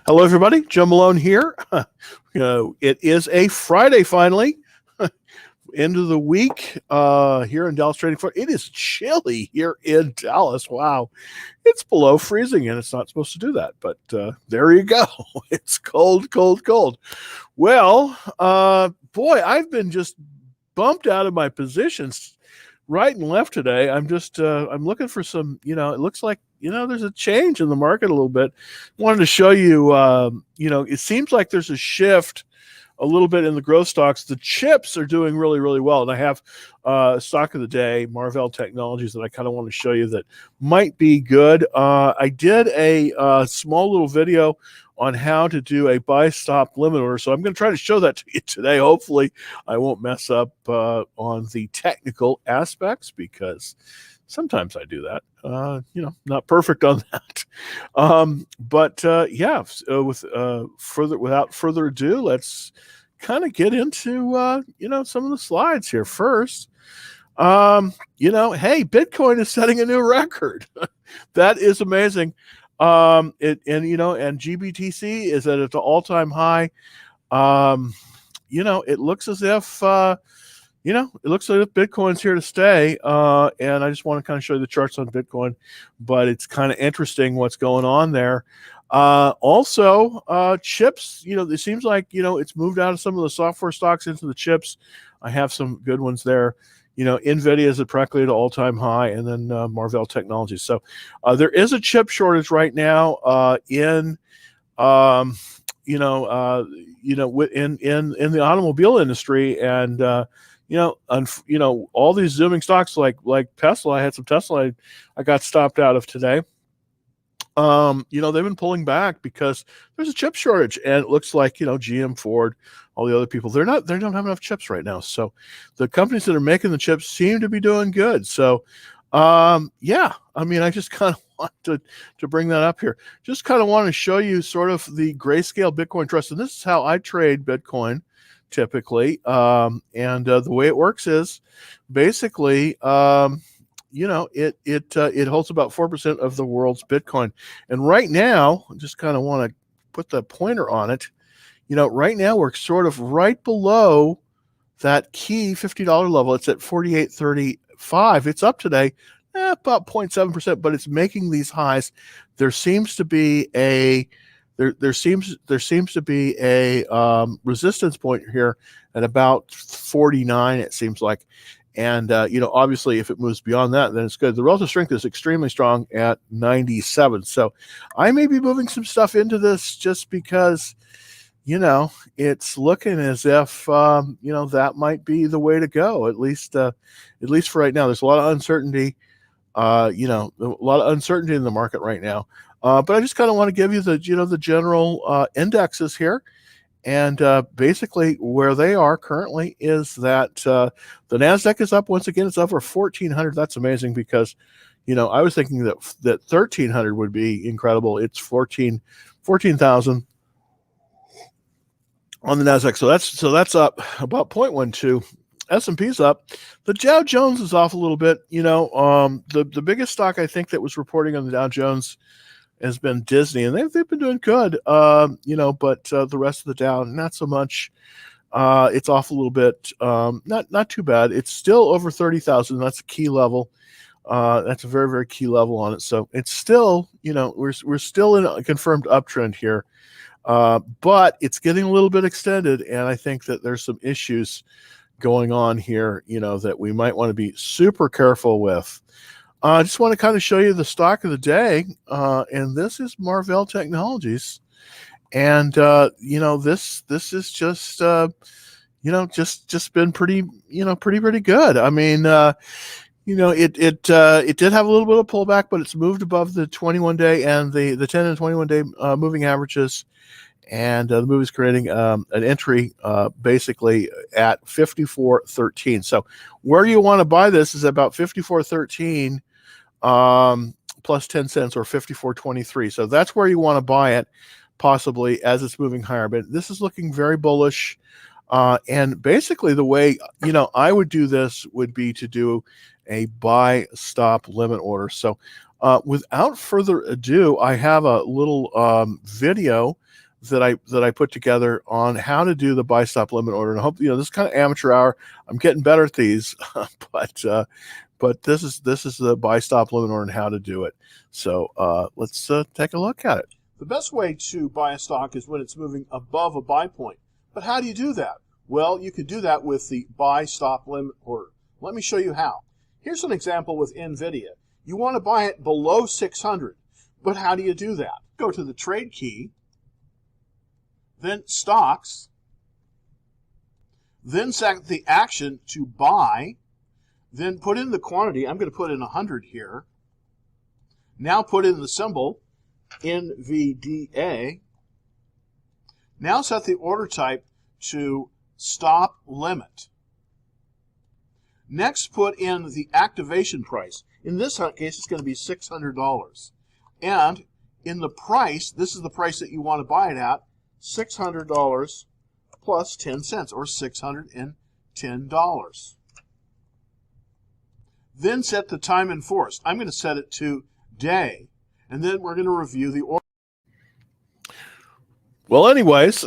Hello, everybody. Joe Malone here. It is a Friday finally, end of the week here in Dallas Trading Floor. It is chilly here in Dallas. Wow. It's below freezing, and it's not supposed to do that. But there you go. It's cold, cold, cold. Well, boy, I've been just bumped out of my positions right and left today. I'm looking for some, it looks like, there's a change in the market a little bit. Wanted to show you, it seems like there's a shift a little bit in the growth stocks. The chips are doing really, really well. And I have stock of the day, Marvell Technologies, that I kind of want to show you that might be good. I did a small little video on how to do a buy stop limit order. So I'm going to try to show that to you today. Hopefully I won't mess up on the technical aspects, because sometimes I do that. Not perfect on that. Without further ado, let's kind of get into some of the slides here first. Hey, Bitcoin is setting a new record. That is amazing. And GBTC is at an all-time high. It looks as if Bitcoin's here to stay. And I just want to kind of show you the charts on Bitcoin, but it's kind of interesting what's going on there. Also, chips, it seems like, it's moved out of some of the software stocks into the chips. I have some good ones there. NVIDIA is practically at an all-time high, and then Marvell Technologies. So there is a chip shortage right now in the automobile industry, and all these zooming stocks like Tesla. I had some Tesla I got stopped out of today. They've been pulling back because there's a chip shortage, and it looks like, GM, Ford, all the other people, they don't have enough chips right now. So the companies that are making the chips seem to be doing good. So, I just kind of want to bring that up here. Just kind of want to show you sort of the Grayscale Bitcoin Trust. And this is how I trade Bitcoin typically. The way it works is basically, it holds about 4% of the world's Bitcoin. And right now, I just kind of want to put the pointer on it. Right now we're sort of right below that key $50 level. It's at 48.35. It's up today about 0.7%, but it's making these highs. There seems to be a resistance point here at about 49, it seems like. And, obviously, if it moves beyond that, then it's good. The relative strength is extremely strong at 97. So I may be moving some stuff into this just because, it's looking as if, that might be the way to go, at least for right now. There's a lot of uncertainty, a lot of uncertainty in the market right now. But I just kind of want to give you the general indexes here. And basically where they are currently is that the NASDAQ is up. Once again, it's over 1,400. That's amazing because, I was thinking that 1,300 would be incredible. It's 14,000 on the NASDAQ. So that's up about 0.12. S&P's up. The Dow Jones is off a little bit. The biggest stock I think that was reporting on the Dow Jones has been Disney, and they've been doing good, but the rest of the Dow, not so much. It's off a little bit, not too bad. It's still over 30,000. That's a key level. That's a very, very key level on it. So it's still, we're still in a confirmed uptrend here, but it's getting a little bit extended, and I think that there's some issues going on here, that we might want to be super careful with. I just want to kind of show you the stock of the day, and this is Marvell Technologies, and this is just been pretty good. I mean, it did have a little bit of pullback, but it's moved above the 21-day and the 10 and 21-day moving averages, and the move is creating an entry basically at 54.13. So where you want to buy this is about 54.13. Plus 10 cents, or 54.23. So that's where you want to buy it, possibly, as it's moving higher. But this is looking very bullish. And basically the way, I would do this would be to do a buy stop limit order. So without further ado, I have a little video that I put together on how to do the buy stop limit order. And I hope, this is kind of amateur hour. I'm getting better at these, but this is the buy stop limit order and how to do it. So let's take a look at it. The best way to buy a stock is when it's moving above a buy point. But how do you do that? Well, you could do that with the buy stop limit order. Let me show you how. Here's an example with NVIDIA. You want to buy it below 600, but how do you do that? Go to the trade key, then stocks, then set the action to buy, then put in the quantity. I'm going to put in 100 here. Now put in the symbol NVDA. Now set the order type to stop limit. Next, put in the activation price. In this case, it's going to be $600. And in the price, this is the price that you want to buy it at, $600 plus 10 cents, or $610. Then set the time enforced. I'm going to set it to day. And then we're going to review the order. Well, anyways,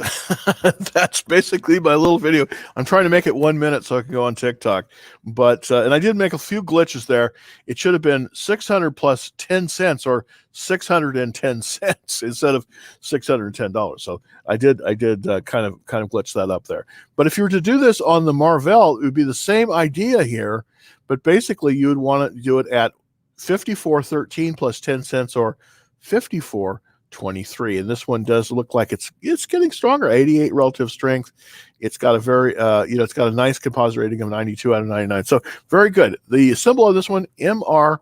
that's basically my little video. I'm trying to make it 1 minute so I can go on TikTok. But, and I did make a few glitches there. It should have been 600 plus 10 cents or 610 cents instead of $610. So I did kind of glitch that up there. But if you were to do this on the Marvell, it would be the same idea here. But basically, you would want to do it at 54.13 plus 10 cents or 54.23, and this one does look like it's getting stronger. 88 relative strength. It's got a very it's got a nice composite rating of 92 out of 99. So very good. The symbol of this one, MRVL,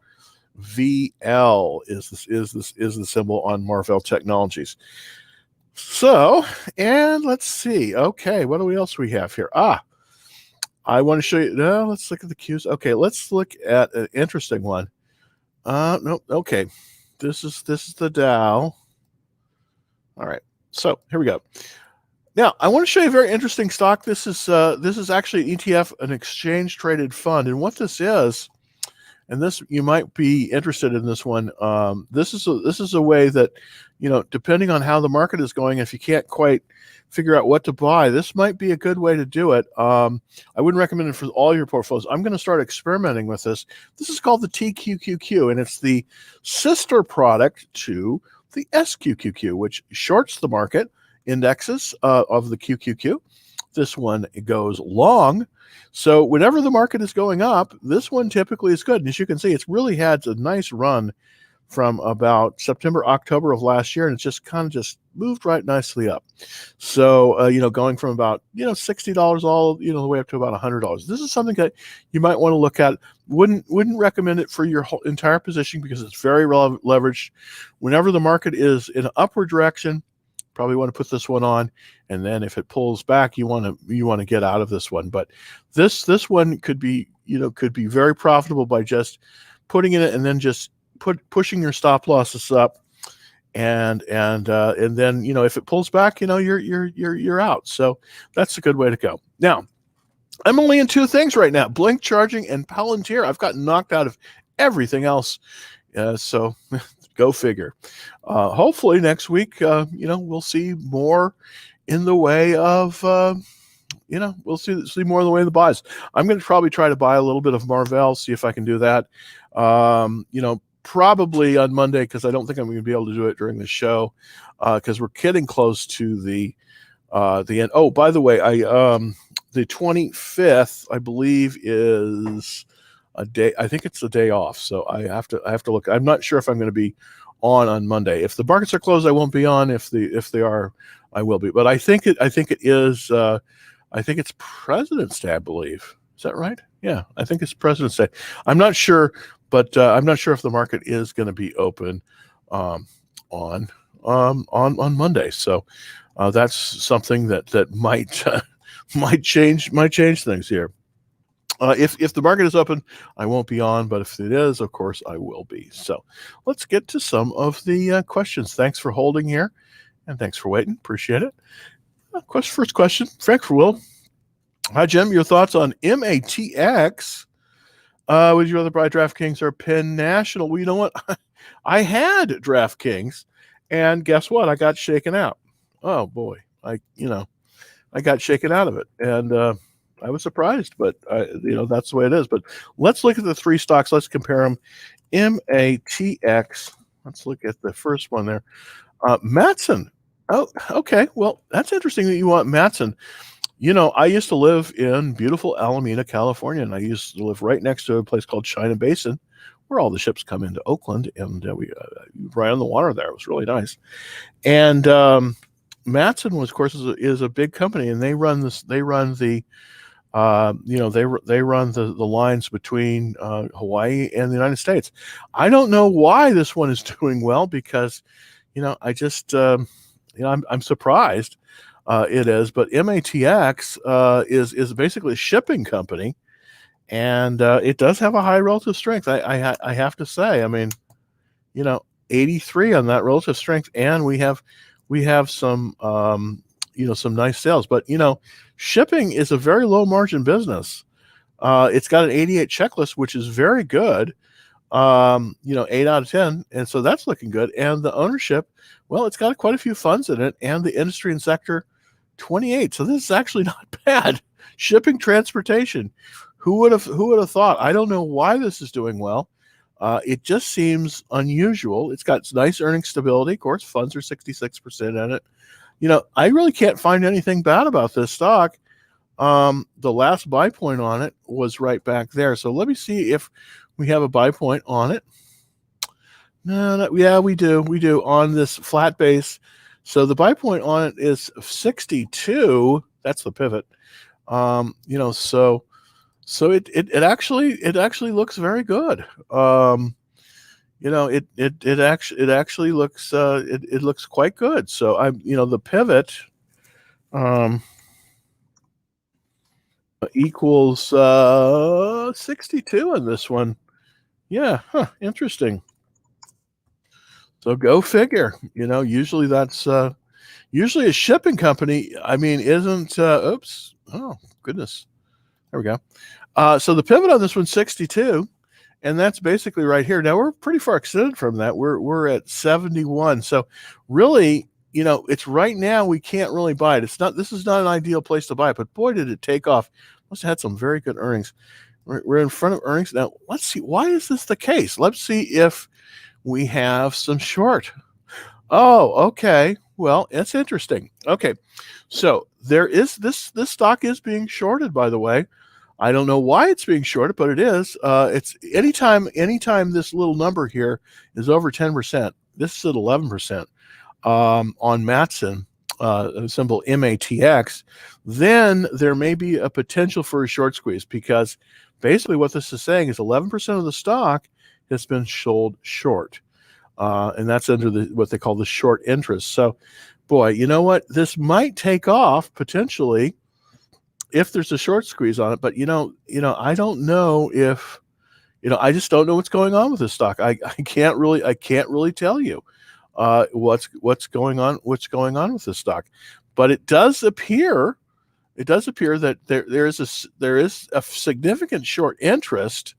is the symbol on Marvell Technologies. So, and let's see. Okay, what else we have here? I want to show you. No, let's look at the cues. Okay, let's look at an interesting one. No, okay. This is the Dow. All right, so here we go. Now I want to show you a very interesting stock. This is actually an ETF, an exchange traded fund, and what this is, and this you might be interested in this one. This is a way that, depending on how the market is going, if you can't quite figure out what to buy, this might be a good way to do it. I wouldn't recommend it for all your portfolios. I'm going to start experimenting with this. This is called the TQQQ, and it's the sister product to the SQQQ, which shorts the market indexes of the QQQ. This one goes long. So whenever the market is going up, this one typically is good. And as you can see, it's really had a nice run from about September, October of last year, and it's just kind of moved right nicely up. So, going from about, $60 all, the way up to about $100. This is something that you might want to look at. Wouldn't recommend it for your whole entire position because it's very leveraged. Whenever the market is in an upward direction, probably want to put this one on, and then if it pulls back, you want to get out of this one. But this one could be very profitable by just putting in it and then just pushing your stop losses up, and then if it pulls back, you're out. So that's a good way to go. Now, I'm only in two things right now: Blink Charging and Palantir. I've gotten knocked out of everything else, so go figure. Hopefully next week, we'll see more in the way of we'll see more in the way of the buys. I'm going to probably try to buy a little bit of Marvell, see if I can do that. Probably on Monday, because I don't think I'm going to be able to do it during the show, because we're getting close to the end. Oh, by the way, the 25th, I believe, is a day. I think it's a day off, so I have to look. I'm not sure if I'm going to be on Monday. If the markets are closed, I won't be on. If they are, I will be. But I think it is. I think it's President's Day, I believe. Is that right? Yeah, I think it's President's Day. I'm not sure, but I'm not sure if the market is going to be open on Monday. So that's something that might change things here. If the market is open, I won't be on, but if it is, of course, I will be. So let's get to some of the questions. Thanks for holding here, and thanks for waiting. Appreciate it. First question, Frank for Will. Hi, Jim. Your thoughts on MATX Would you rather buy DraftKings or Penn National? Well, you know what? I had DraftKings, and guess what? I got shaken out. Oh boy, I got shaken out of it, and I was surprised, but that's the way it is. But let's look at the three stocks. Let's compare them. MATX. Let's look at the first one there. Matson. Oh, okay. Well, that's interesting that you want Matson. I used to live in beautiful Alameda, California, and I used to live right next to a place called China Basin, where all the ships come into Oakland, and we right on the water there. It was really nice. And Matson, was, of course, is a big company, and they run this. They run the, they run the lines between Hawaii and the United States. I don't know why this one is doing well because, I just, I'm surprised. It is, but MATX is basically a shipping company, and it does have a high relative strength. I have to say, I mean, 83 on that relative strength, and we have some some nice sales. But shipping is a very low margin business. It's got an 88 checklist, which is very good. 8 out of 10, and so that's looking good. And the ownership, well, it's got quite a few funds in it, and the industry and sector 28. So this is actually not bad. Shipping transportation. Who would have thought? I don't know why this is doing well. It just seems unusual. It's got nice earning stability. Of course, funds are 66% in it. I really can't find anything bad about this stock. The last buy point on it was right back there. So let me see if we have a buy point on it. No, yeah, we do on this flat base. So the buy point on it is 62. That's the pivot. So it actually looks very good. It actually looks it looks quite good. So the pivot equals 62 in this one. Yeah, interesting. So go figure. Usually that's usually a shipping company. I mean, isn't oops. Oh, goodness. There we go. So the pivot on this one's 62, and that's basically right here. Now we're pretty far extended from that. We're at 71. So really, it's right now we can't really buy it. This is not an ideal place to buy it, but boy, did it take off. Must have had some very good earnings. We're in front of earnings. Now let's see, why is this the case? Let's see if we have some short. Oh, okay. Well, it's interesting. Okay. So there is this stock is being shorted, by the way. I don't know why it's being shorted, but it is. It's anytime this little number here is over 10%. This is at 11% on Matson, symbol MATX. Then there may be a potential for a short squeeze, because basically what this is saying is 11% of the stock has been sold short, and that's under what they call the short interest. So, boy, you know what? This might take off potentially if there's a short squeeze on it, but I don't know if I just don't know what's going on with this stock. I can't really tell you what's going on with this stock, but it does appear that there is a significant short interest.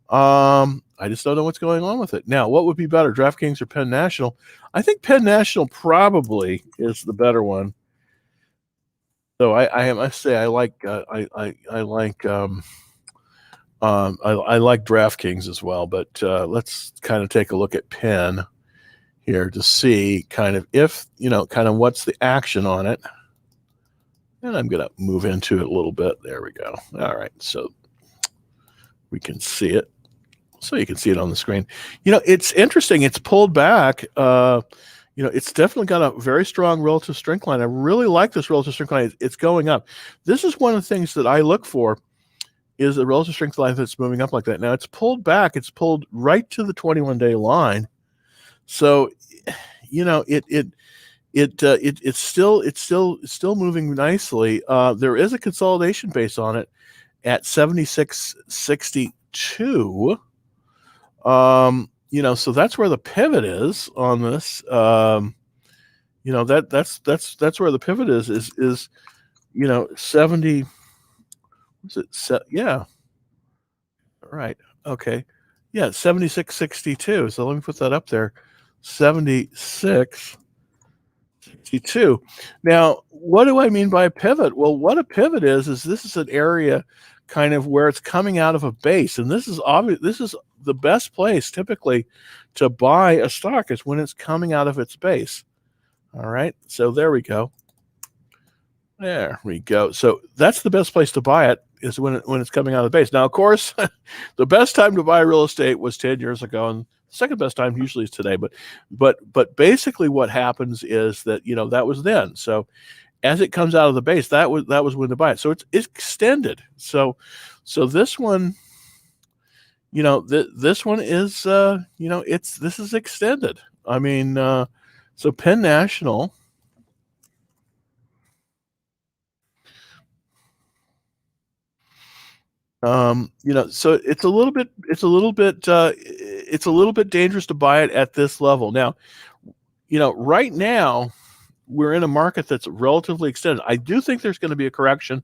I just don't know what's going on with it. Now, what would be better, DraftKings or Penn National? I think Penn National probably is the better one. So I must say I like DraftKings as well, but let's kind of take a look at Penn here to see kind of if kind of what's the action on it. And I'm going to move into it a little bit. There we go. All right, so we can see it. So you can see it on the screen. It's interesting. It's pulled back. It's definitely got a very strong relative strength line. I really like this relative strength line. It's going up. This is one of the things that I look for, is a relative strength line that's moving up like that. Now it's pulled back. It's pulled right to the 21-day line. So, it's still moving nicely. There is a consolidation base on it at 76.62. So that's where the pivot is on this. That's where the pivot is 70. Yeah. Right. Okay. Yeah, 76.62. So let me put that up there. 76.62. Now, what do I mean by a pivot? Well, what a pivot is this is an area kind of where it's coming out of a base. And this is obvious. This is the best place typically to buy a stock is when it's coming out of its base. All right. So there we go. There we go. So that's the best place to buy it is when it's coming out of the base. Now, of course, the best time to buy real estate was 10 years ago, and the second best time usually is today. But basically, what happens is that that was then. So as it comes out of the base, that was when to buy it. So it's extended. So this one, this one is this is extended. I mean, so Penn National. So it's a little bit dangerous to buy it at this level. Now, right now we're in a market that's relatively extended. I do think there's going to be a correction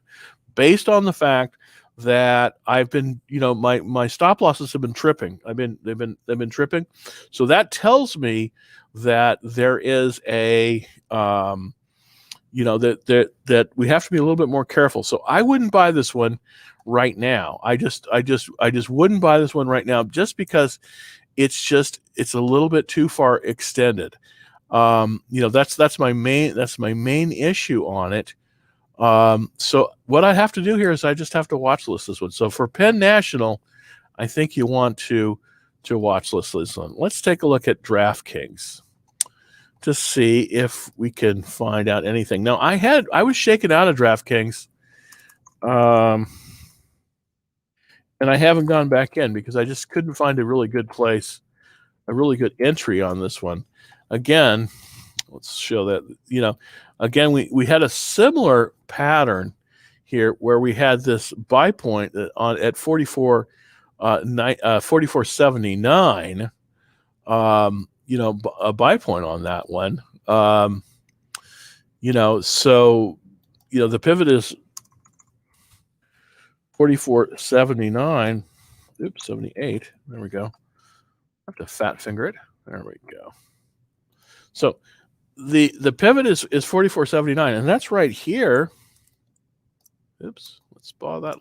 based on the fact that I've been, my stop losses have been tripping. They've been tripping. So that tells me that there is a that we have to be a little bit more careful. So I wouldn't buy this one right now. I just wouldn't buy this one right now just because it's a little bit too far extended. That's my main issue on it. So what I have to do here is I just have to watch list this one. So for Penn National, I think you want to watch list this one. Let's take a look at DraftKings to see if we can find out anything. Now I was shaken out of DraftKings, and I haven't gone back in because I just couldn't find a really good place, a really good entry on this one. Again, let's show that, again, we had a similar pattern here where we had this buy point at 44.79, a buy point on that one. So the pivot is 44.79. Oops, 78. There we go. I have to fat finger it. There we go. So the pivot is 44.79, and that's right here. Oops, let's ball that.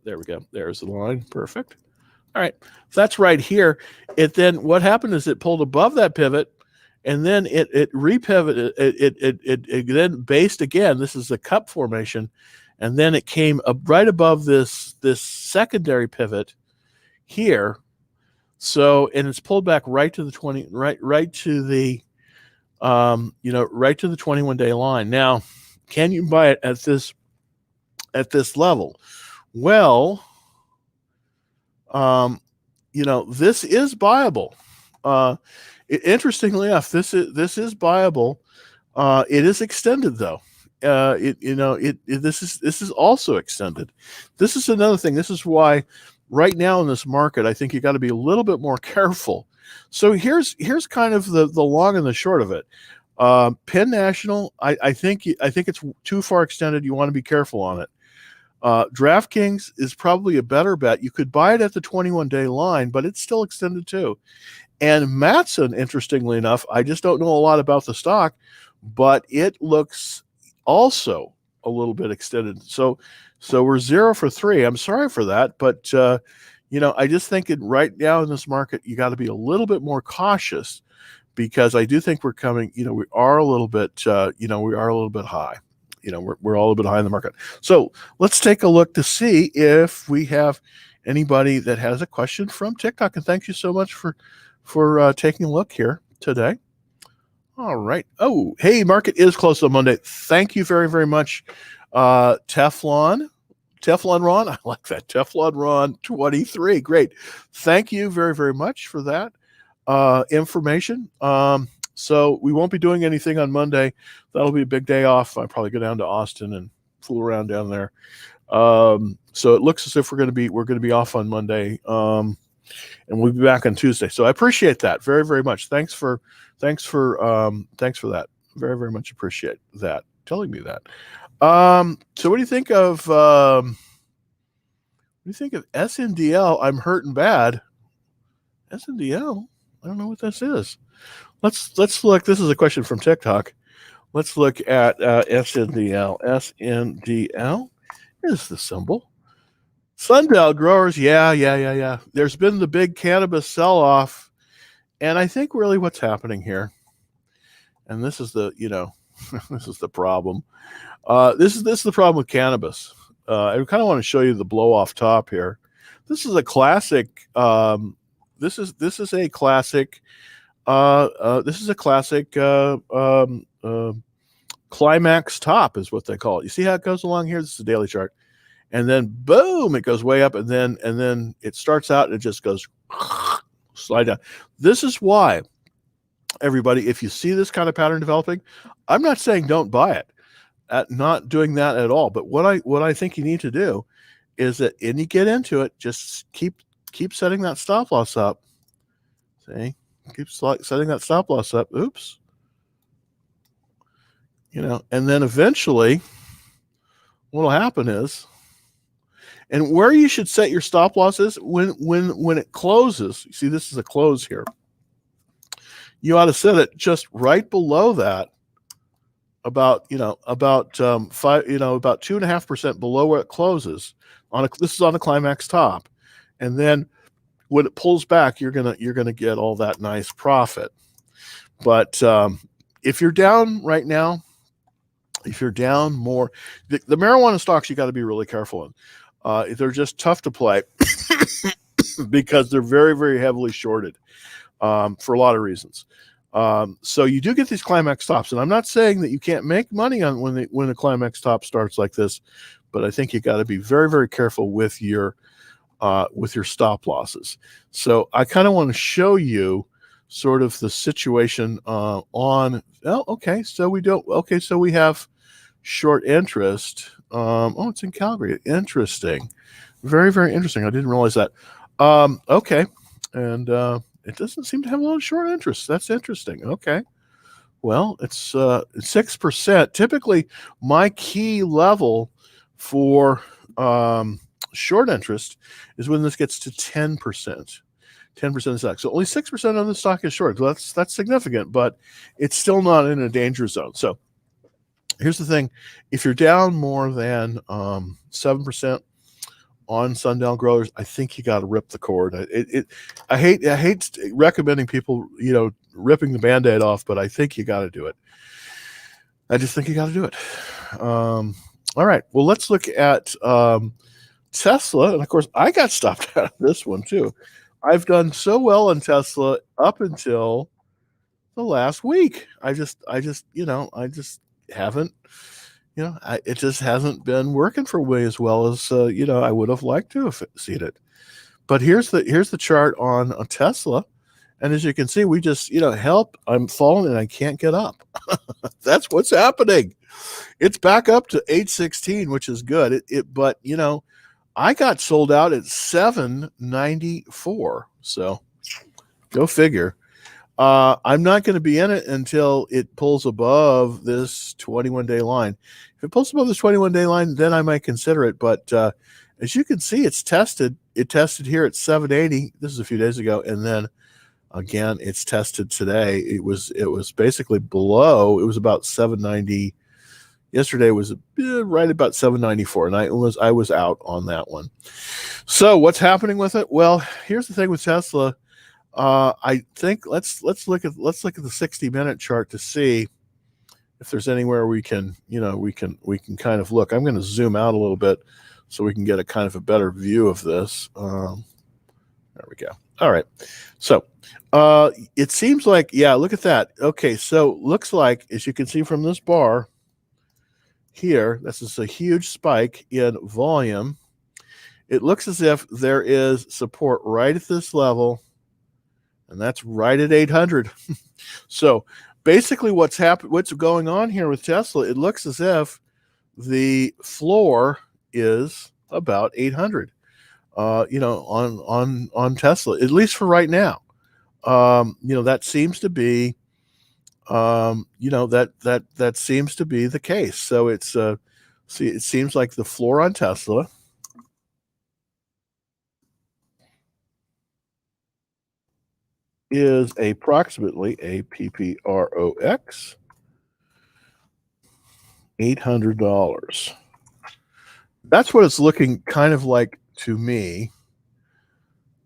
There we go. There's the line. Perfect. All right, so that's right here. What happened is it pulled above that pivot, and then it repivoted. It then based again. This is a cup formation, and then it came right above this secondary pivot here. So, and it's pulled back right to the 20, right to the, right to the 21-day line. Now, can you buy it at this level? Well, this is buyable. Interestingly enough, this is buyable. It is extended though. This is also extended. This is another thing. This is why right now in this market, I think you got to be a little bit more careful. So here's kind of the long and the short of it. Penn National, I think it's too far extended. You want to be careful on it. DraftKings is probably a better bet. You could buy it at the 21-day line, but it's still extended too. And Matson, interestingly enough, I just don't know a lot about the stock, but it looks also a little bit extended. So we're 0 for 3. I'm sorry for that, but I just think right now in this market, you got to be a little bit more cautious because I do think we're coming. We are a little bit. We are a little bit high. We're all a bit high in the market. So let's take a look to see if we have anybody that has a question from TikTok. And thank you so much for taking a look here today. All right. Oh, hey, market is closed on Monday. Thank you very, very much, Teflon Ron. I like that. Teflon Ron 23. Great. Thank you very, very much for that information. So we won't be doing anything on Monday. That'll be a big day off. I'll probably go down to Austin and fool around down there. So it looks as if we're going to be off on Monday. And we'll be back on Tuesday. So I appreciate that very, very much. Thanks for that. Very, very much appreciate that. Telling me that. So what do you think of do you think of SNDL? I'm hurting bad. SNDL? I don't know what this is. Let's look. This is a question from TikTok. Let's look at SNDL. SNDL is the symbol. Sundial growers, yeah. There's been the big cannabis sell-off, and I think really what's happening here, and this is the this is the problem. This is the problem with cannabis. I kind of want to show you the blow off top here. This is a classic. This is a classic. This is a classic climax top, is what they call it. You see how it goes along here? This is a daily chart, and then boom, it goes way up, and then it starts out and it just goes slide down. This is why, everybody, if you see this kind of pattern developing, I'm not saying don't buy it. Not doing that at all. But what I think you need to do is that when you get into it, just keep setting that stop loss up. See, keep setting that stop loss up. Oops. And then eventually, what'll happen is, and where you should set your stop losses when it closes. You see, this is a close here. You ought to set it just right below that. About 2.5% below where it closes. This is on the climax top, and then when it pulls back, you're gonna get all that nice profit. But if you're down right now, if you're down more, the marijuana stocks you got to be really careful in. They're just tough to play because they're very, very heavily shorted for a lot of reasons. So you do get these climax tops, and I'm not saying that you can't make money on when the climax top starts like this, but I think you got to be very, very careful with your stop losses. So I kind of want to show you sort of the situation so we have short interest. It's in Calgary. Interesting. Very, very interesting. I didn't realize that. Okay. And it doesn't seem to have a lot of short interest. That's interesting. Okay. Well, it's 6%. Typically, my key level for short interest is when this gets to 10%. 10% of the stock. So only 6% of the stock is short. So that's significant, but it's still not in a danger zone. So here's the thing. If you're down more than 7% on sundown growers, I think you got to rip the cord. I hate recommending people, ripping the Band-Aid off, but I think you got to do it. I just think you got to do it. All right. Well, let's look at Tesla. And of course, I got stopped out of this one too. I've done so well in Tesla up until the last week. I just haven't. It just hasn't been working for me as well as I would have liked to have seen it. But here's the chart on a Tesla, and as you can see, we just help. I'm falling and I can't get up. That's what's happening. It's back up to 816, which is good. But I got sold out at 794. So go figure. I'm not going to be in it until it pulls above this 21-day line. If it pulls above this 21-day line, then I might consider it. But as you can see, it tested here at 780. This is a few days ago, and then again, it's tested today. It was basically below. It was about 790. Yesterday was right about 794, and I was out on that one. So what's happening with it? Well, here's the thing with Tesla. I think let's look at the 60-minute chart to see if there's anywhere we can kind of look. I'm going to zoom out a little bit so we can get a kind of a better view of this. There we go. All right. So it seems like, look at that. Okay, so looks like, as you can see from this bar here, this is a huge spike in volume. It looks as if there is support right at this level, and that's right at 800. So basically what's going on here with Tesla, it looks as if the floor is about 800, on Tesla, at least for right now. That seems to be, that seems to be the case. So it seems like the floor on Tesla is approximately a PPROX $800. That's what it's looking kind of like to me.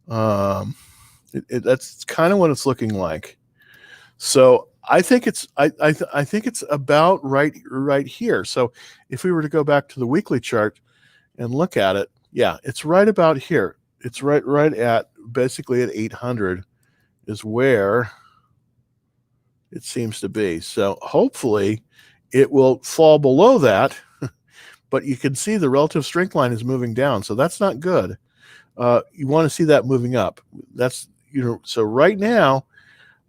That's kind of what it's looking like. So I think it's I think it's about right here. So if we were to go back to the weekly chart and look at it, yeah, it's right about here. It's right at basically at 800 is where it seems to be. So hopefully it will fall below that, but you can see the relative strength line is moving down. So that's not good. You want to see that moving up. That's, so right now,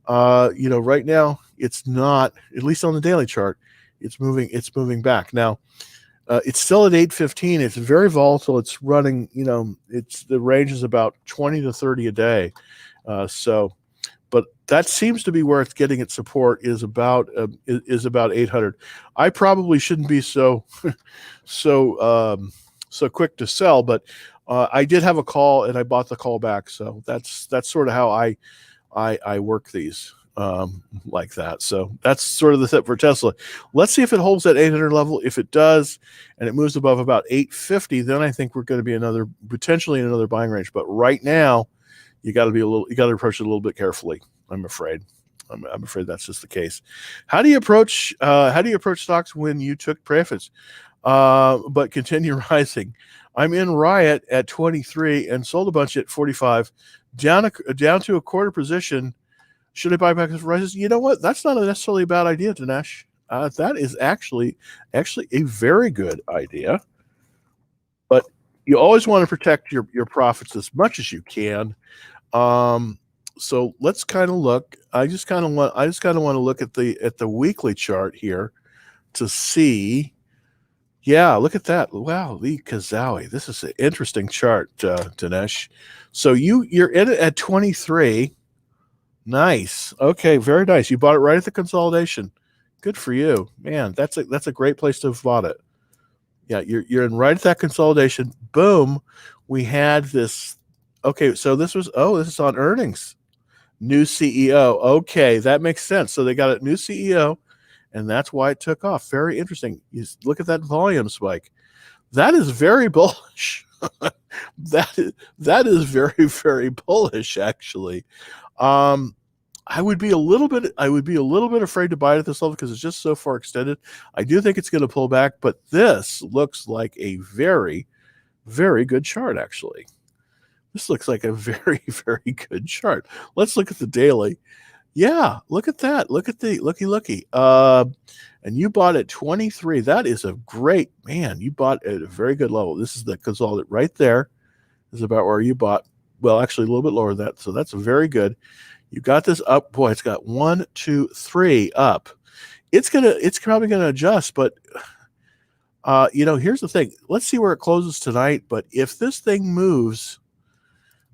right now it's not, at least on the daily chart, it's moving back. Now, it's still at 815. It's very volatile. It's running, the range is about 20 to 30 a day. But that seems to be where it's getting its support is about 800. I probably shouldn't be so quick to sell, but I did have a call and I bought the call back. So that's sort of how I work these like that. So that's sort of the tip for Tesla. Let's see if it holds that 800 level. If it does, and it moves above about 850, then I think we're going to be potentially in another buying range. But right now, you got to approach it a little bit carefully. I'm afraid. I'm afraid that's just the case. How do you approach stocks when you took profits, but continue rising? I'm in Riot at 23 and sold a bunch at 45, down to a quarter position. Should I buy back if it rises? You know what? That's not necessarily a bad idea, Dinesh. That is actually a very good idea. But you always want to protect your profits as much as you can. So let's kind of look. I just kind of want to look at the weekly chart here to see. Yeah, look at that. Wow, Lee Kazawi. This is an interesting chart, Dinesh. So you're in it at 23. Nice. Okay, very nice. You bought it right at the consolidation. Good for you, man. That's a great place to have bought it. Yeah, you're in right at that consolidation. Boom. We had this. Okay, so this is on earnings. New CEO. Okay, that makes sense. So they got a new CEO, and that's why it took off. Very interesting. You look at that volume spike. That is very bullish. that is very, very bullish, actually. I would be a little bit afraid to buy it at this level because it's just so far extended. I do think it's going to pull back, but this looks like a very, very good chart, actually. This looks like a very, very good chart. Let's look at the daily. Yeah, look at that. Look at the looky. And you bought at 23. That is a great, man. You bought at a very good level. This is the consolidate right there. This is about where you bought. Well, actually a little bit lower than that. So that's very good. You got this up. Boy, it's got 1, 2, 3 up. It's probably gonna adjust, but here's the thing. Let's see where it closes tonight. But if this thing moves,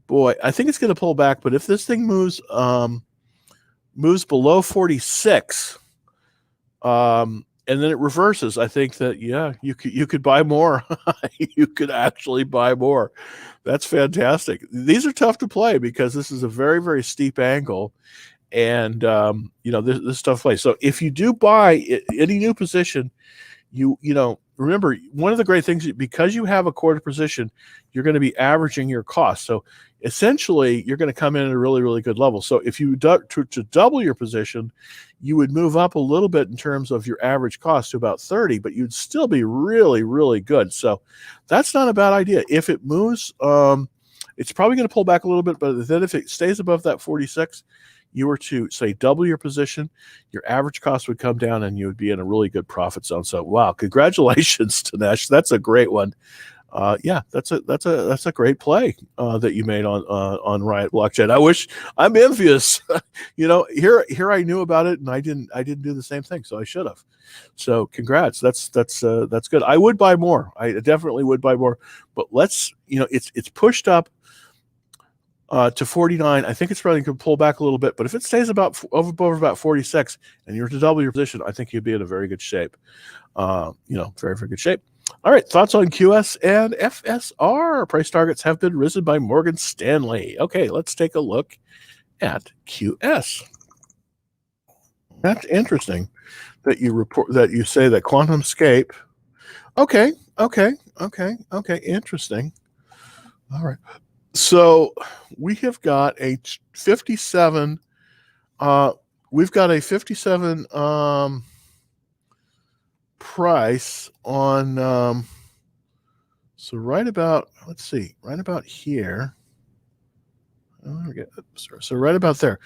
boy, I think it's gonna pull back. But if this thing moves below 46, and then it reverses, I think that you could buy more. You could actually buy more. That's fantastic. These are tough to play because this is a very, very steep angle, and this stuff plays. So if you do buy any new position, remember, one of the great things, because you have a quarter position, you're going to be averaging your cost. So essentially, you're going to come in at a really, really good level. So if you to double your position, you would move up a little bit in terms of your average cost to about 30, but you'd still be really, really good. So that's not a bad idea. If it moves, it's probably going to pull back a little bit, but then if it stays above that 46, you were to say double your position, your average cost would come down and you would be in a really good profit zone. So wow, congratulations, Dinesh. That's a great one. That's a great play that you made on Riot Blockchain. I'm envious. Here I knew about it and I didn't do the same thing, so I should have. So congrats. That's good. I would buy more. I definitely would buy more. But it's pushed up to 49. I think it's probably going to pull back a little bit, but if it stays over about 46 and you're to double your position, I think you'd be in a very good shape. Very, very good shape. All right, thoughts on QS and FSR. Price targets have been risen by Morgan Stanley. Okay, let's take a look at QS. That's interesting that you say that QuantumScape. Okay. Interesting. All right. So we have got a 57. We've got a 57 price on. So right about, let's see, right about here. So right about there.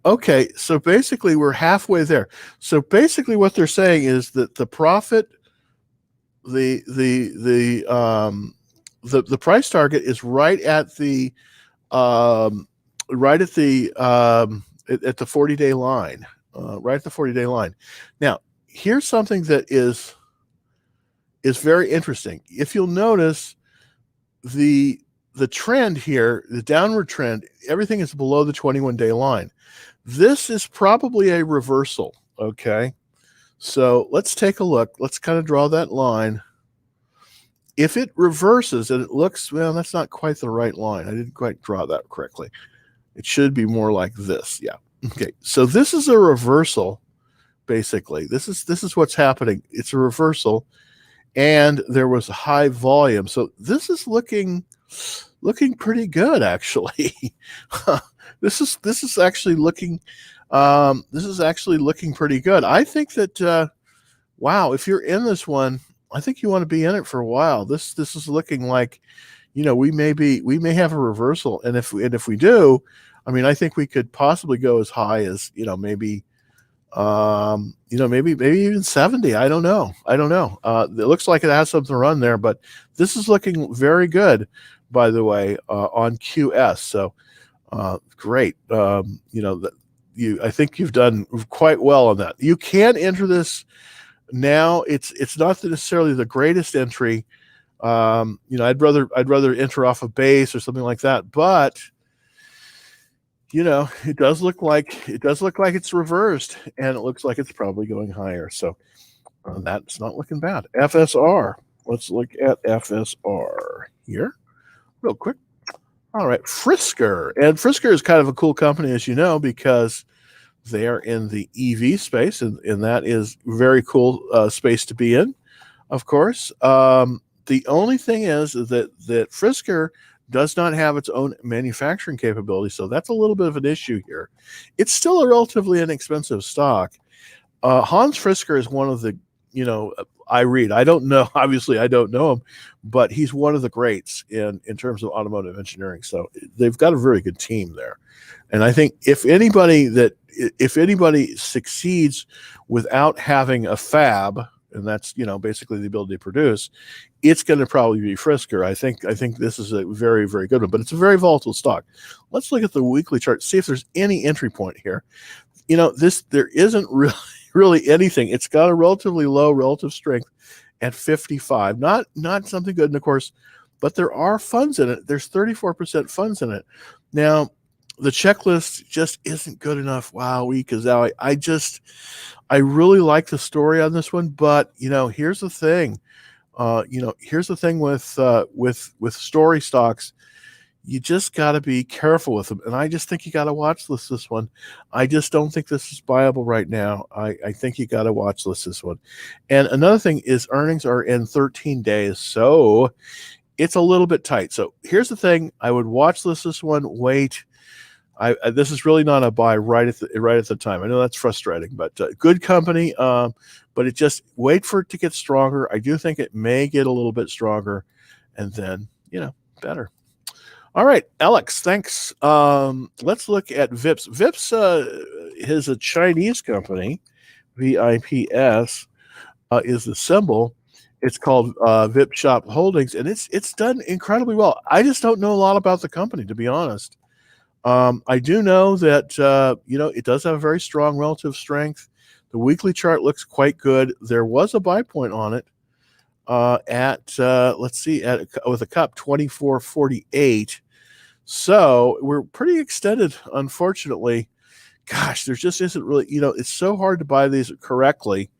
Okay, so basically we're halfway there. So basically what they're saying is that the profit, the price target is right at the right at the 40-day line, right at the 40-day line. Now, here's something that is very interesting. If you'll notice, the trend here, the downward trend, everything is below the 21-day line. This is probably a reversal. Okay, so let's take a look. Let's kind of draw that line. If it reverses and it looks, well, that's not quite the right line. I didn't quite draw that correctly. It should be more like this. Yeah. Okay. So this is a reversal. Basically, this is what's happening. It's a reversal, and there was a high volume. So this is looking pretty good, actually. This is actually looking pretty good. I think that wow, if you're in this one, I think you want to be in it for a while. This is looking like, we may have a reversal, and if we do, I mean, I think we could possibly go as high as maybe maybe even 70. I don't know. It looks like it has something to run there, but this is looking very good, by the way, on QS. So great. I think you've done quite well on that. You can enter this now. It's not necessarily the greatest entry. I'd rather enter off a base or something like that, but it does look like it's reversed, and it looks like it's probably going higher. So that's not looking bad. FSR. Let's look at FSR here real quick. All right, Frisker. And Frisker is kind of a cool company, as you know, because they are in the EV space, and that is very cool space to be in, of course. The only thing is that Frisker does not have its own manufacturing capability, so that's a little bit of an issue here. It's still a relatively inexpensive stock. Hans Frisker is one of the, I don't know, obviously I don't know him, but he's one of the greats in terms of automotive engineering. So they've got a very good team there. And I think if anybody succeeds without having a fab, and that's, basically the ability to produce, it's going to probably be Frisker. I think this is a very, very good one, but it's a very volatile stock. Let's look at the weekly chart, see if there's any entry point here. There isn't really anything. It's got a relatively low relative strength at 55. Not something good, and of course, but there are funds in it. There's 34% funds in it. Now, the checklist just isn't good enough. Wow, because I really like the story on this one, but here's the thing. Here's the thing with story stocks. You just got to be careful with them, and I just think you got to watch this one. I just don't think this is buyable right now. I think you got to watch this one. And another thing is earnings are in 13 days, so it's a little bit tight. So here's the thing: I would watch this one. Wait. This is really not a buy right at the time. I know that's frustrating, but good company. But it just wait for it to get stronger. I do think it may get a little bit stronger, and then better. All right, Alex, thanks. Let's look at VIPS. VIPS is a Chinese company. VIPS is the symbol. It's called VIP Shop Holdings, and it's done incredibly well. I just don't know a lot about the company, to be honest. I do know that it does have a very strong relative strength. The weekly chart looks quite good. There was a buy point on it with a cup 24.48. So we're pretty extended, unfortunately. Gosh, there just isn't really, it's so hard to buy these correctly.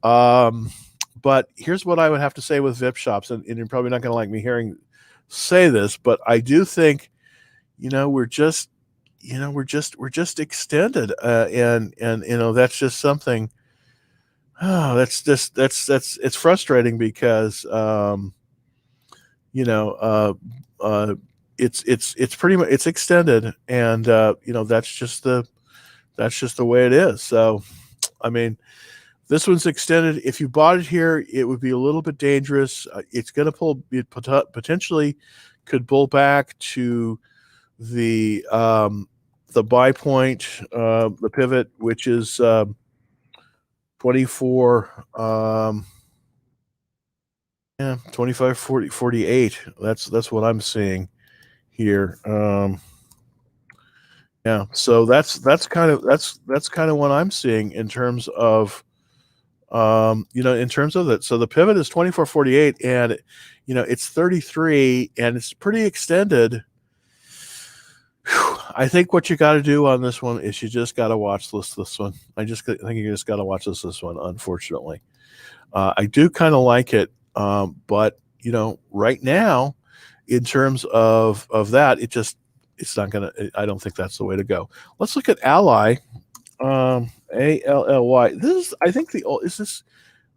But here's what I would have to say with VIP shops, and you're probably not going to like me say this, but I do think we're just, we're just extended, and that's just something. Oh, that's it's frustrating because you know it's pretty much it's extended, and that's just the way it is. So I mean, this one's extended. If you bought it here, it would be a little bit dangerous. It's going to potentially could pull back to the buy point, the pivot, which is 24, yeah, 25, 40, 48. That's what I'm seeing here. Yeah, so that's kind of what I'm seeing in terms of in terms of that. So the pivot is 24.48, and it's 33, and it's pretty extended. Whew. I think what you got to do on this one is you just got to watch this one. I think you just got to watch this one. Unfortunately, I do kind of like it, but right now, in terms of that, it's not gonna. I don't think that's the way to go. Let's look at Ally, ALLY. This is, I think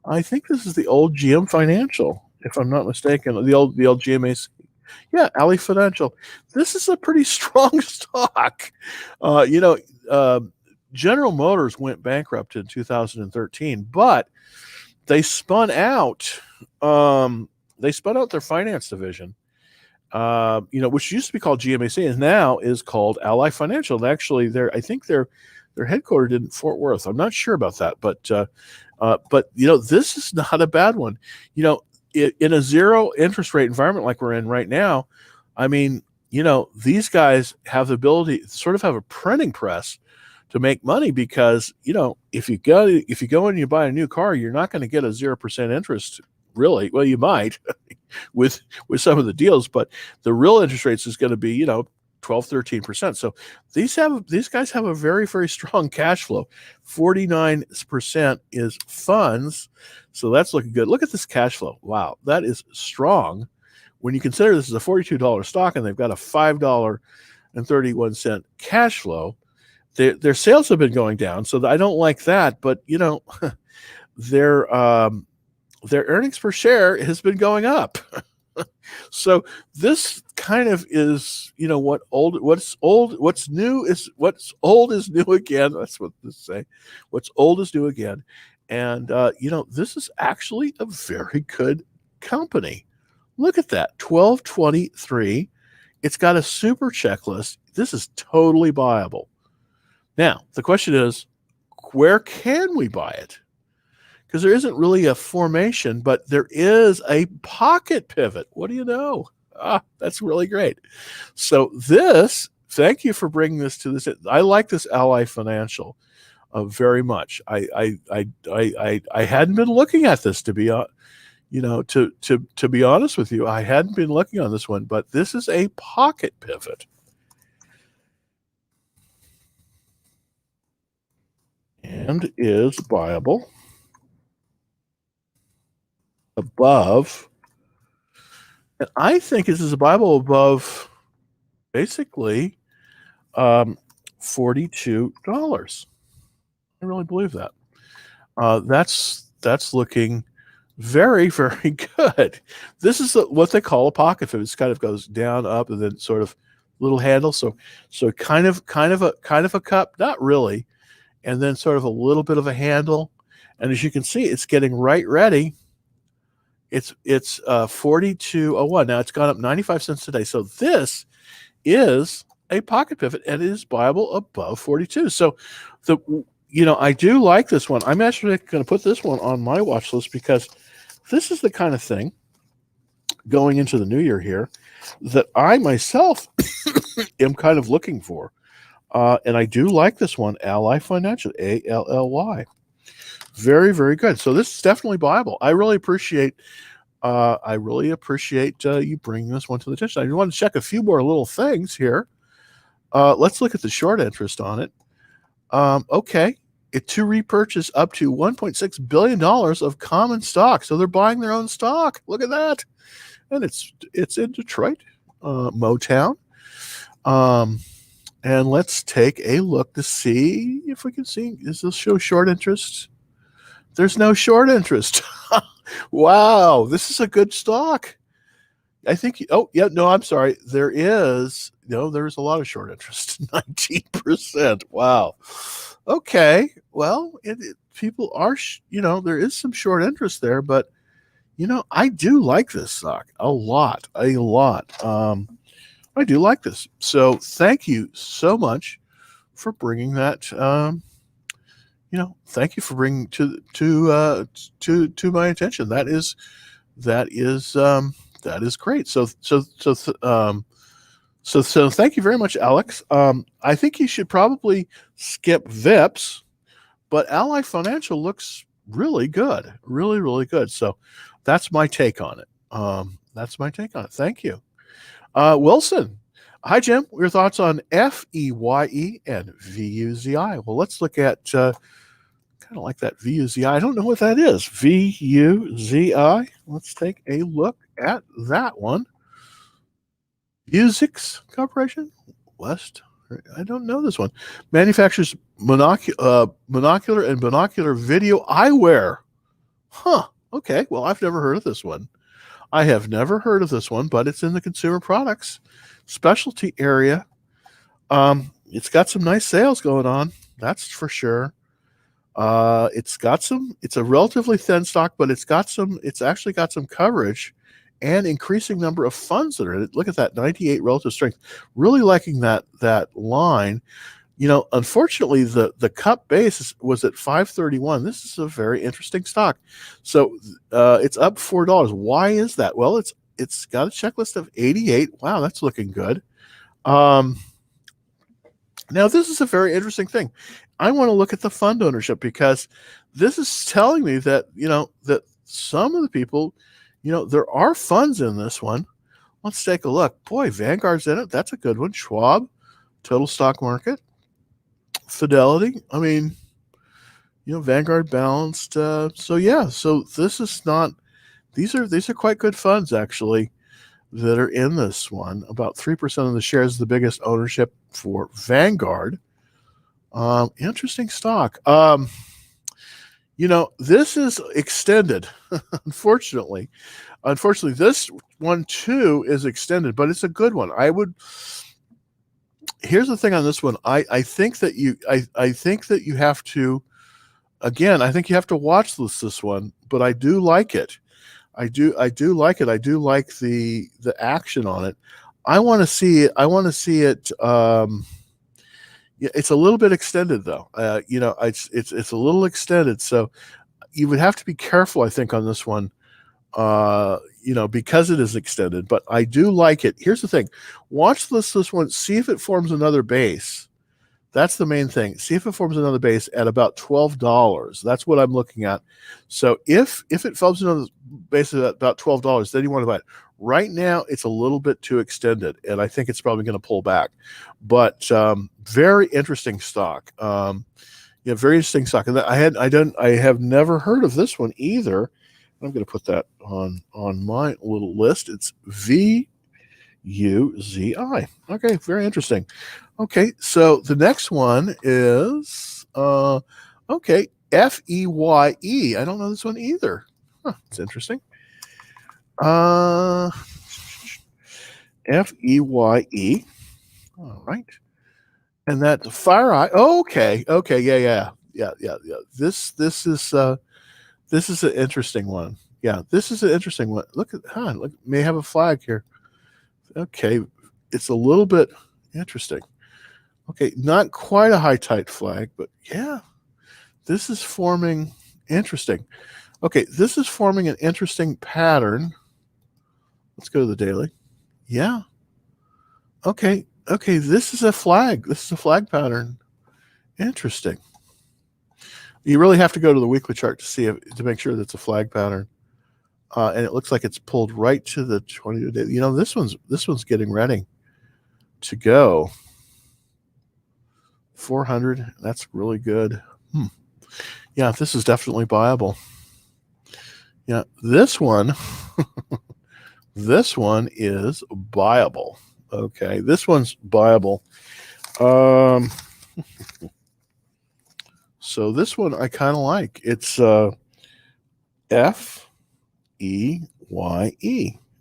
I think this is the old GM Financial, if I'm not mistaken. The old GMAC. Yeah, Ally Financial. This is a pretty strong stock. General Motors went bankrupt in 2013, but they spun out. They spun out their finance division, which used to be called GMAC and now is called Ally Financial. And actually, I think they're headquartered in Fort Worth. I'm not sure about that, but this is not a bad one. In a zero interest rate environment like we're in right now, I mean, these guys have the ability to sort of have a printing press to make money, because if you go and you buy a new car, you're not going to get a 0% interest. Really, well, you might with some of the deals, but the real interest rates is going to be 12-13%. So these guys have a very, very strong cash flow. 49% is funds, so that's looking good. Look at this cash flow. Wow, that is strong when you consider this is a $42 stock and they've got a $5.31 cash flow. Their sales have been going down, so I don't like that. But their earnings per share has been going up. So this kind of is, what's new is what's old is new again. That's what this say. What's old is new again. And this is actually a very good company. Look at that, 1223. It's got a super checklist. This is totally buyable. Now, the question is, where can we buy it? Because there isn't really a formation, but there is a pocket pivot. What do you know? That's really great. So thank you for bringing this to this. I like this Ally Financial very much. I hadn't been looking at this, to be to be honest with you. I hadn't been looking on this one, but this is a pocket pivot. And is buyable above, and I think this is a Buyable above basically $42. I really believe that. That's looking very, very good. This is what they call a pocket pivot. It kind of goes down, up, and then sort of little handle. So kind of a cup, not really, and then sort of a little bit of a handle. And as you can see, it's getting right ready. It's 42.01. Now it's gone up 95 cents today. So this is a pocket pivot, and it is buyable above 42. So I do like this one. I'm actually going to put this one on my watch list, because this is the kind of thing going into the new year here that I myself am kind of looking for. And I do like this one, Ally Financial, ALLY. Very, very good. So this is definitely buyable. I really appreciate you bringing this one to the attention. I want to check a few more little things here. Let's look at the short interest on it. Okay, to repurchase up to $1.6 billion of common stock. So they're buying their own stock. Look at that. And it's in Detroit, Motown. And let's take a look to see if we can see. Does this show short interest? There's no short interest. Wow, this is a good stock. I think, oh, yeah, no, I'm sorry. There's a lot of short interest, 19%. Wow. Okay. Well, people are, there is some short interest there, but, I do like this stock a lot. I do like this. So thank you so much for bringing that, thank you for bringing to my attention. That is great. So thank you very much, Alex. I think you should probably skip VIPs, but Ally Financial looks really good, really, really good. So that's my take on it. Thank you. Wilson. Hi, Jim. Your thoughts on FEYE and VUZI? Well, let's look at kind of like that VUZI. I don't know what that is. VUZI. Let's take a look at that one. Vuzix Corporation? West? I don't know this one. Manufactures monocular and binocular video eyewear. Huh. Okay. Well, I've never heard of this one. But it's in the consumer products specialty area. It's got some nice sales going on. That's for sure. It's a relatively thin stock, but it's actually got some coverage and increasing number of funds that are in it. Look at that, 98 relative strength. Really liking that line. Unfortunately, the cup base was at 531. This is a very interesting stock. So it's up $4. Why is that? Well, it's got a checklist of 88. Wow, that's looking good. Now this is a very interesting thing. I want to look at the fund ownership because this is telling me that that some of the people, there are funds in this one. Let's take a look. Boy, Vanguard's in it. That's a good one. Schwab, Total Stock Market, Fidelity. I mean, Vanguard balanced. So this is not. These are quite good funds actually that are in this one. About 3% of the shares, the biggest ownership for Vanguard. Interesting stock. This is extended. Unfortunately, this one too is extended, but it's a good one. Here's the thing on this one. I think that you have to, again, I think you have to watch this one, but I do like it. I do like it. I do like the action on it. I want to see it. Yeah, it's a little bit extended though. It's a little extended, so you would have to be careful, I think, on this one. Because it is extended. But I do like it. Here's the thing: watch this one. See if it forms another base. That's the main thing. See if it forms another base at about $12. That's what I'm looking at. So if it forms another base at about $12, then you want to buy it. Right now, it's a little bit too extended, and I think it's probably going to pull back. But very interesting stock. Very interesting stock. And I have never heard of this one either. I'm going to put that on my little list. It's VUZI. Okay, very interesting. Okay, so the next one is FEYE. I don't know this one either. Huh, it's interesting. FEYE. All right. And that FireEye. Okay. Yeah. This is an interesting one. Yeah, this is an interesting one. Look, may have a flag here. Okay, it's a little bit interesting. Okay, not quite a high tight flag, but yeah, this is forming interesting. Okay, this is forming an interesting pattern. Let's go to the daily. Yeah. Okay, this is a flag. This is a flag pattern. Interesting. You really have to go to the weekly chart to make sure that's a flag pattern. And it looks like it's pulled right to the 20 day. This one's getting ready to go. 400. That's really good. Yeah, this is definitely buyable. Yeah, this one is buyable. Okay, this one's buyable. So this one I kind of like. It's FEYE,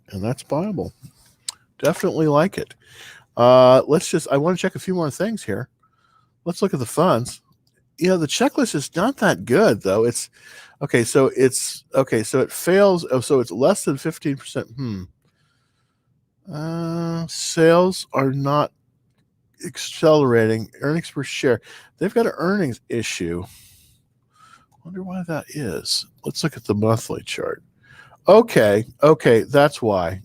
and that's Buyable. Definitely like it. I want to check a few more things here. Let's look at the funds. The checklist is not that good though. It's okay. So it fails. Oh, so it's less than 15%. Sales are not accelerating. Earnings per share. They've got an earnings issue. Wonder why that is. Let's look at the monthly chart. Okay. That's why.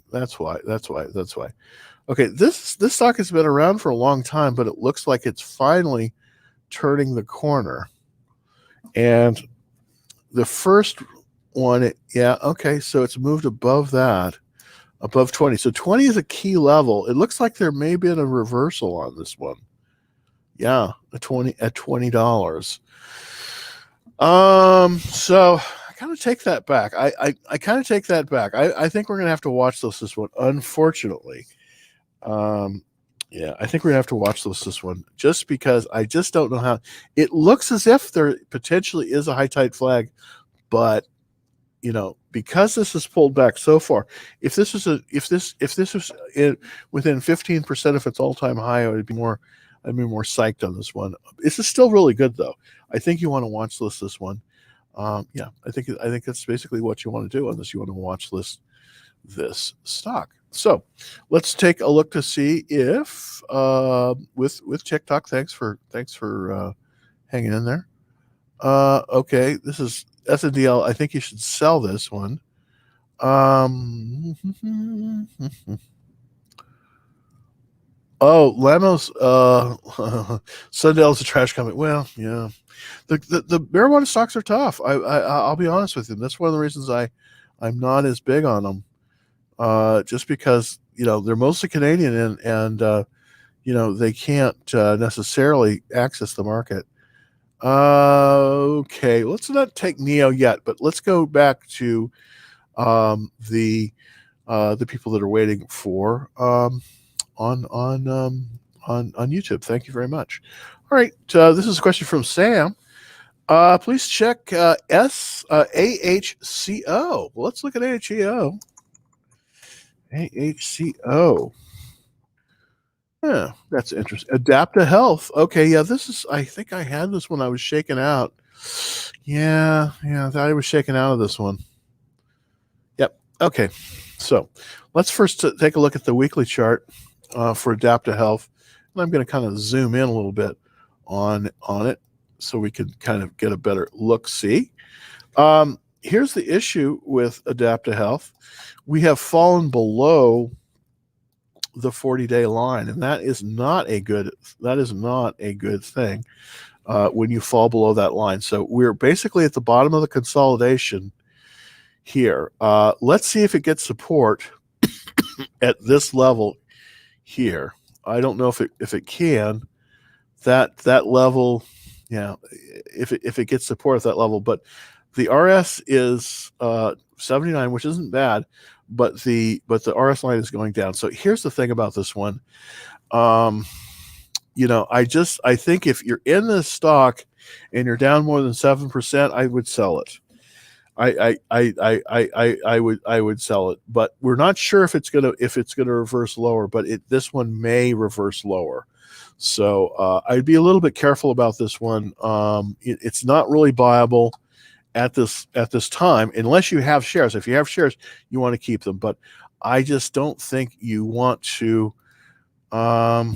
Okay, this stock has been around for a long time, but it looks like it's finally turning the corner. And the first one, so it's moved above that, above 20. So 20 is a key level. It looks like there may have been a reversal on this one. Yeah, at $20. So I kind of take that back. I kind of take that back. I think we're gonna have to watch this one, unfortunately. I think we're gonna have to watch this one just because I just don't know how. It looks as if there potentially is a high tide flag, but because this is pulled back so far, if this was within 15% of its all-time high, I'd be more psyched on this one. This is still really good though. I think you want to watch this one. I think that's basically what you want to do on this. You want to watch this stock. So let's take a look to see if with TikTok. Thanks for hanging in there. Okay, this is SNDL. I think you should sell this one. Oh, Lamos, Sundell's a trash comment. Well, yeah, the marijuana stocks are tough. I'll be honest with you. That's one of the reasons I'm not as big on them. Just because they're mostly Canadian and they can't necessarily access the market. Okay, let's not take Neo yet, but let's go back to the people that are waiting for on YouTube. Thank you very much. All right, this is a question from Sam. Please check AHCO. Well, let's look at AHCO. AHCO. Yeah, that's interesting. Adapta Health. Okay, yeah, I think I had this when I was shaken out. Yeah, I was shaken out of this one. Yep. Okay, so let's first take a look at the weekly chart for Adapta Health, and I'm going to kind of zoom in a little bit on it so we can kind of get a better look. See, here's the issue with Adapta Health. We have fallen below the 40-day line, and that is not a good thing when you fall below that line. So we're basically at the bottom of the consolidation here. Let's see if it gets support at this level here. I don't know if it can. That level, if it gets support at that level, but the RS is 79, which isn't bad. But the RS line is going down. So here's the thing about this one. I think if you're in this stock and you're down more than 7%, I would sell it. I would sell it, but we're not sure if it's gonna reverse lower. But this one may reverse lower. So I'd be a little bit careful about this one. It's not really buyable at this time, unless you have shares. If you have shares, you want to keep them, but I just don't think you want to. I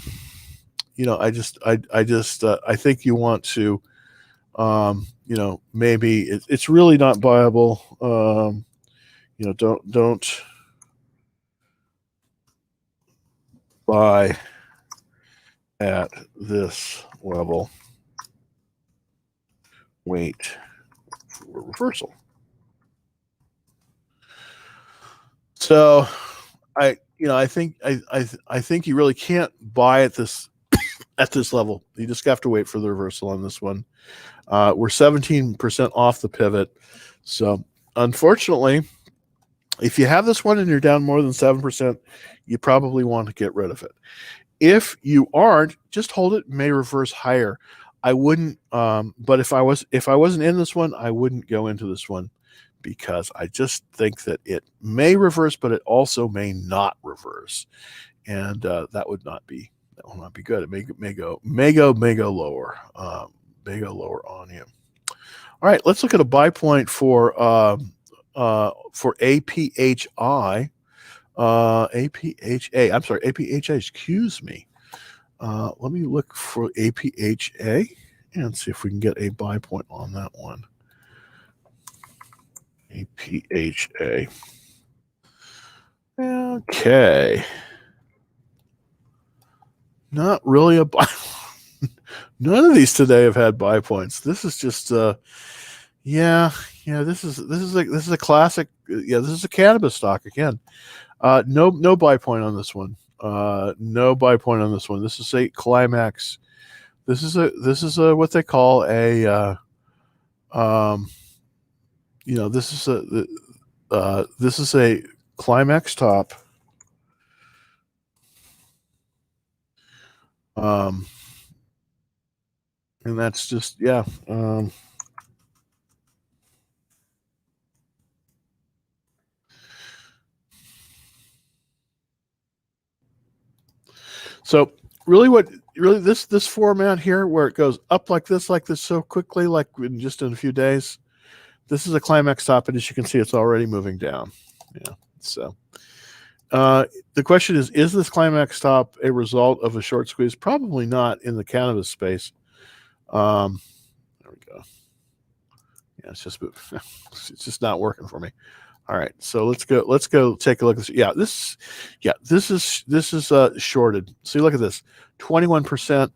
think you want to. Maybe it's really not viable. Don't buy at this level. Wait. Reversal. So I think you really can't buy at this level. You just have to wait for the reversal on this one. We're 17% off the pivot. So unfortunately, if you have this one and you're down more than 7%, you probably want to get rid of it. If you aren't, just hold it, may reverse higher. I wouldn't, but if I wasn't in this one, I wouldn't go into this one, because I just think that it may reverse, but it also may not reverse, and that will not be good. It may go lower, may go lower on you. All right, let's look at a buy point for APHI. APHA. I'm sorry, APHA. Excuse me. Let me look for APHA and see if we can get a buy point on that one. APHA. Okay. Not really a buy. None of these today have had buy points. This is just yeah. This is a classic. Yeah, this is a cannabis stock again. No buy point on this one. No buy point on this one. This is a Climax. This is a what they call a this is a Climax top. And that's just so really this format here, where it goes up like this so quickly, like in a few days, this is a Climax top, and as you can see, it's already moving down. Yeah. So the question is this Climax top a result of a short squeeze? Probably not in the cannabis space. There we go. Yeah, it's just not working for me. All right, so let's go take a look at this. This is shorted. See, look at this, 21%.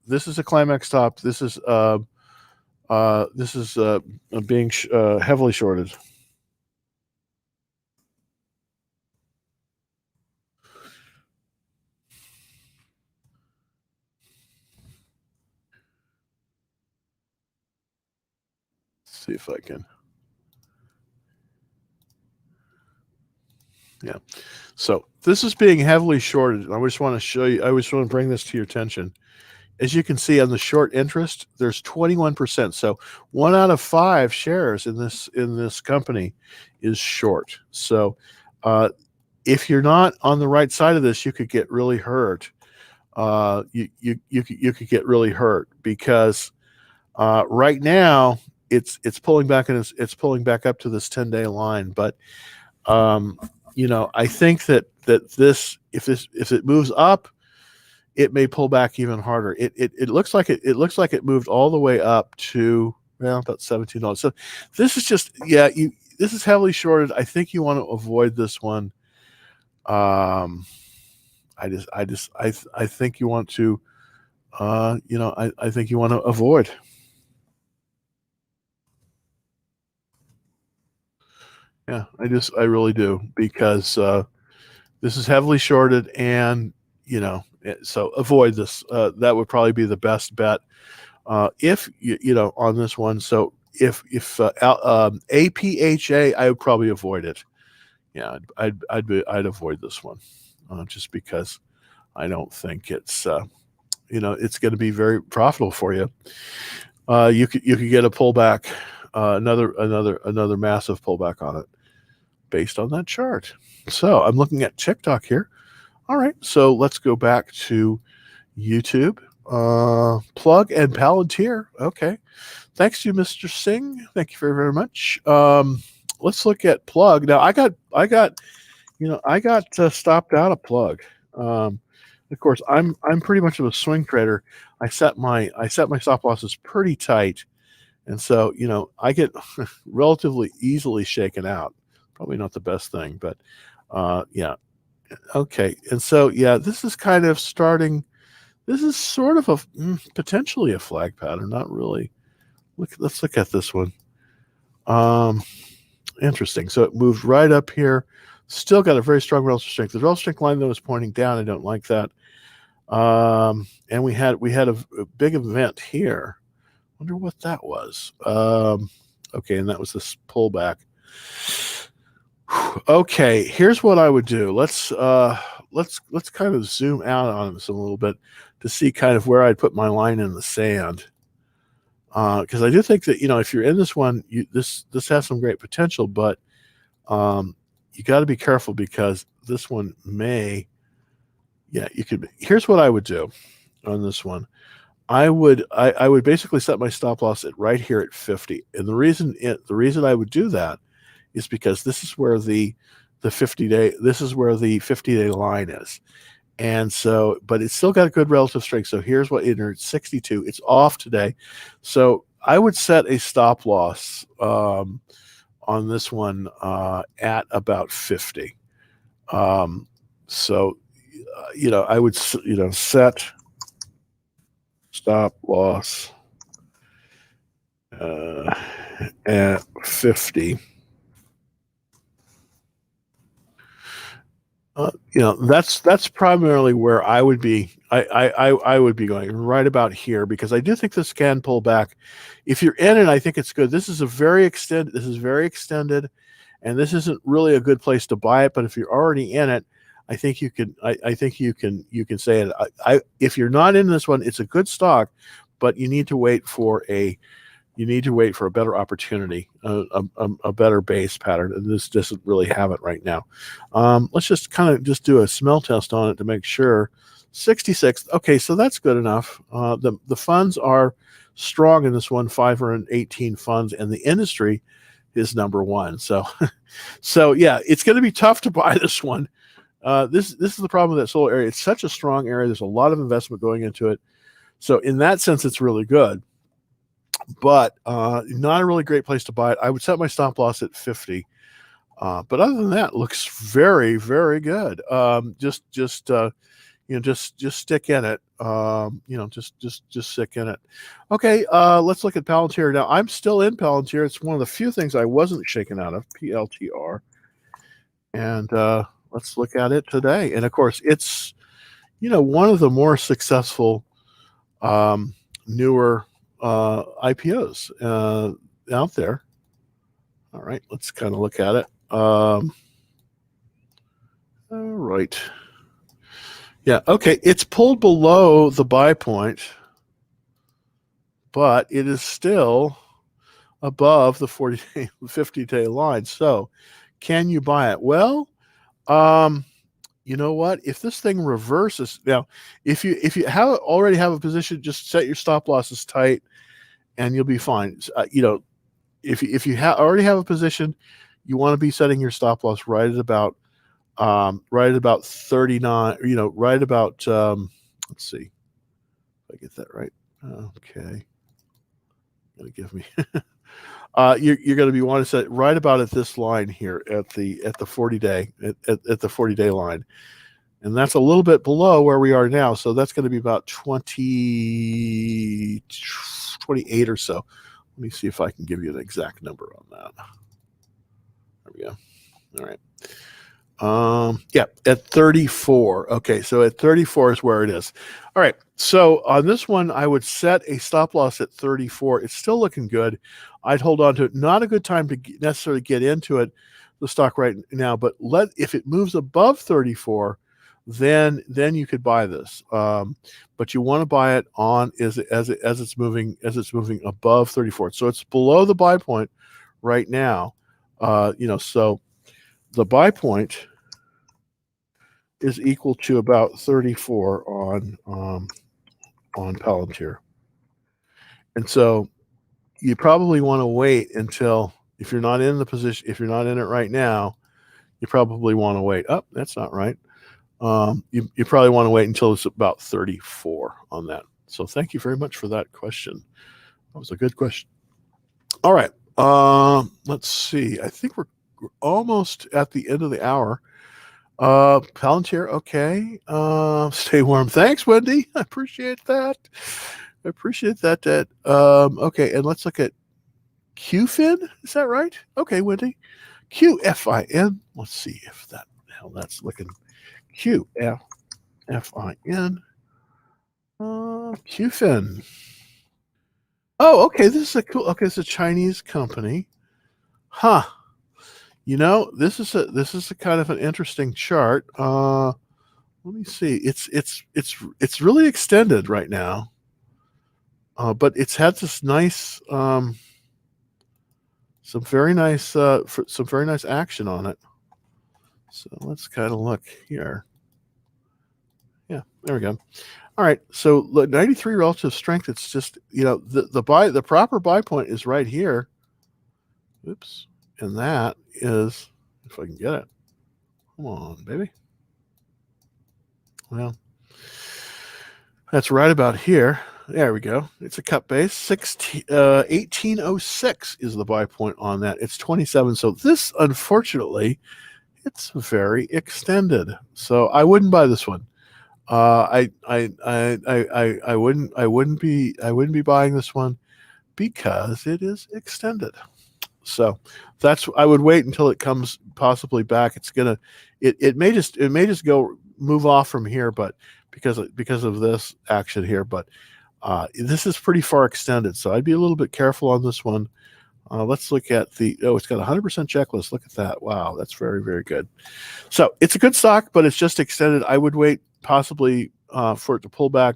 This is a Climax top. This is being heavily shorted. Let's see if I can. Yeah. So this is being heavily shorted. I just want to show you. I just want to bring this to your attention. As you can see on the short interest, there's 21%. So 1 out of 5 shares in this company is short. So if you're not on the right side of this, you could get really hurt. You could get really hurt, because right now it's pulling back, and it's pulling back up to this 10-day line. But I think that this, if it moves up, it may pull back even harder. It looks like it moved all the way up to about $17. So this is just this is heavily shorted. I think you want to avoid this one. I think you want to I think you want to avoid. Yeah, I really do, because this is heavily shorted, and so avoid this. That would probably be the best bet if on this one. So if APHA, I would probably avoid it. Yeah, I'd avoid this one, just because I don't think it's it's going to be very profitable for you. You could get a pullback, another massive pullback on it, based on that chart. So I'm looking at TikTok here. All right, so let's go back to YouTube. Plug and Palantir. Okay, thanks to you, Mr. Singh. Thank you very, very much. Let's look at Plug. Now I got stopped out of Plug. Of course, I'm pretty much of a swing trader. I set my stop losses pretty tight, and so I get relatively easily shaken out. Probably not the best thing, but yeah. Okay, and so this is kind of starting. This is sort of a potentially a flag pattern, not really. Let's look at this one. Interesting. So it moved right up here. Still got a very strong relative strength. The relative strength line, though, is pointing down. I don't like that. And we had a big event here. Wonder what that was. Okay, and that was this pullback. Okay, here's what I would do. Let's kind of zoom out on this a little bit to see kind of where I'd put my line in the sand. Because I do think that if you're in this one, this has some great potential, but you got to be careful because this one may. Yeah, you could. Here's what I would do on this one. I would basically set my stop loss at right here at 50, and the reason I would do that is because this is where the 50-day line is. And so, but it's still got a good relative strength. So here's what it's 62. It's off today. So I would set a stop loss on this one at about 50. So, I would, set stop loss at 50. That's primarily where I would be. I would be going right about here because I do think this can pull back. If you're in it, I think it's good. This is very extended, and this isn't really a good place to buy it. But if you're already in it, I think you can. I think you can say it. If you're not in this one, it's a good stock, but you need to wait for a better opportunity, a better base pattern, and this doesn't really have it right now. Let's just kind of just do a smell test on it to make sure. 66. Okay, so that's good enough. The funds are strong in this one, 518 funds, and the industry is number one. So, so yeah, it's going to be tough to buy this one. This is the problem with that solar area. It's such a strong area. There's a lot of investment going into it. So in that sense, it's really good. But not a really great place to buy it. I would set my stop loss at 50. But other than that, looks very, very good. Just stick in it. Just stick in it. Okay, let's look at Palantir now. I'm still in Palantir. It's one of the few things I wasn't shaken out of. PLTR, and let's look at it today. And of course, it's one of the more successful newer IPOs out there. All right, let's kind of look at it. All right. Yeah, okay. It's pulled below the buy point, but it is still above the 40-day, 50-day line. So, can you buy it? Well, you know what? If this thing reverses now, if you already have a position, just set your stop losses tight, and you'll be fine. If you already have a position, you want to be setting your stop loss right at about 39. Right about let's see if I get that right. Okay, gonna give me. You're going to be wanting to set right about at this line here at the 40-day at the 40-day line, and that's a little bit below where we are now. So that's going to be about 28 or so. Let me see if I can give you an exact number on that. There we go. All right. Yeah, at 34. Okay, so at 34 is where it is. All right. So on this one, I would set a stop loss at 34. It's still looking good. I'd hold on to it. Not a good time to necessarily get into it, the stock right now, but if it moves above 34, then you could buy this. But you want to buy it on as it's moving above 34. So it's below the buy point right now. So the buy point is equal to about 34 on Palantir. And so you probably want to wait until, if you're not in the position, if you're not in it right now, you probably want to wait. Oh, that's not right. You probably want to wait until it's about 34 on that. So thank you very much for that question. That was a good question. All right. Let's see. I think we're almost at the end of the hour. Palantir, okay. Stay warm. Thanks, Wendy. I appreciate that. Okay, and let's look at QFIN. Is that right? Okay, Wendy. QFIN. Let's see if that's looking. QFIN. QFIN. Oh, okay. This is a cool. Okay, it's a Chinese company. Huh. You know, this is a kind of an interesting chart. Let me see. It's really extended right now, but it's had this nice, some very nice, some very nice action on it. So let's kind of look here. Yeah, there we go. All right, so 93 relative strength. It's just, you know, the proper buy point is right here. Oops, and that is, if I can get it. Come on, baby. Well, that's right about here. There we go. It's a cut base. 1806 is the buy point on that. It's 27. So this, unfortunately, it's very extended. So I wouldn't buy this one. I wouldn't be buying this one because it is extended. So that's, I would wait until it comes possibly back. It may just go move off from here, but because of this action here, but this is pretty far extended, so I'd be a little bit careful on this one. Let's look at it's got a 100% checklist. Look at that. Wow, that's very, very good. So it's a good stock, but it's just extended. I would wait possibly for it to pull back.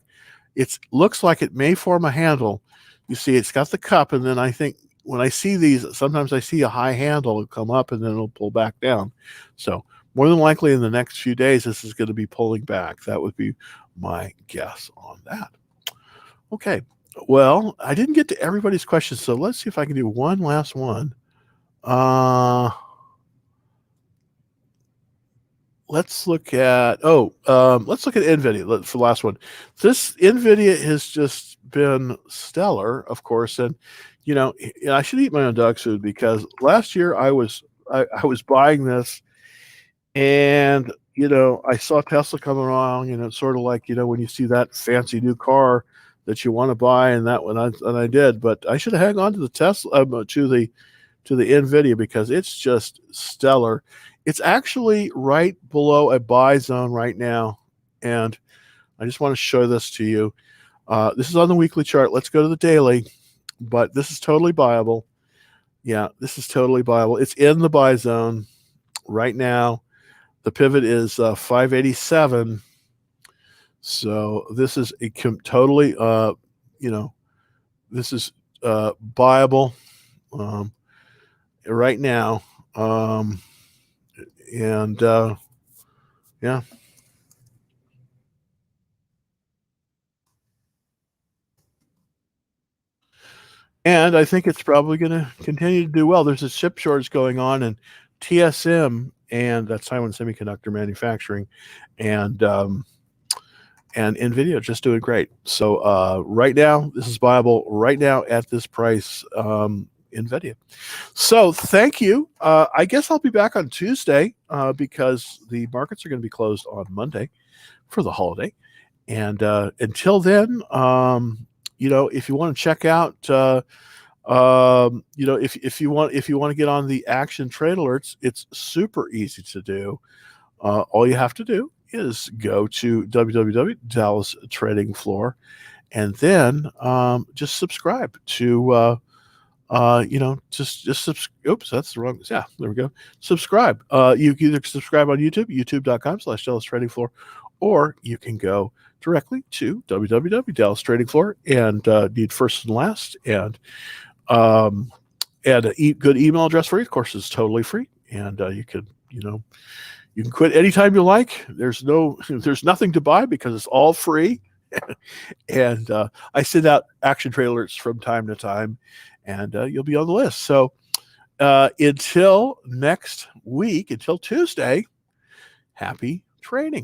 It looks like it may form a handle. You see, it's got the cup, and then I think when I see these, sometimes I see a high handle come up and then it'll pull back down. So more than likely in the next few days, this is going to be pulling back. That would be my guess on that. Okay. Well, I didn't get to everybody's questions, so let's see if I can do one last one. Let's look at NVIDIA for the last one. This NVIDIA has just been stellar, of course, and you know, I should eat my own dog food because last year I was buying this, and you know, I saw Tesla coming along, and it's sort of like, you know, when you see that fancy new car that you want to buy, and that one I did, but I should have hung on to the Tesla to the NVIDIA because it's just stellar. It's actually right below a buy zone right now, and I just want to show this to you. This is on the weekly chart. Let's go to the daily, but this is totally buyable. Yeah, this is totally buyable. It's in the buy zone right now. The pivot is 587. So this is a totally, you know, this is buyable right now. And yeah. And I think it's probably going to continue to do well. There's a chip shortage going on, and TSM, and that's Taiwan Semiconductor Manufacturing, and NVIDIA are just doing great. So right now, this is buyable right now at this price, NVIDIA. So thank you. I guess I'll be back on Tuesday because the markets are going to be closed on Monday for the holiday. And until then, you know, if you want to check out, you know, if you want to get on the action trade alerts, it's super easy to do. All you have to do is go to www.Dallas Trading Floor, and then just subscribe to you know, just oops, that's the wrong. Yeah, there we go. Subscribe. You can either subscribe on YouTube, youtube.com/Dallas Trading Floor, or you can go directly to www.Dallas Trading Floor and need first and last, and a good email address for you. Of course, it's totally free, and you can, you know, you can quit anytime you like. There's nothing to buy because it's all free. And I send out action trailers from time to time, and you'll be on the list. So until next week, until Tuesday, happy trading.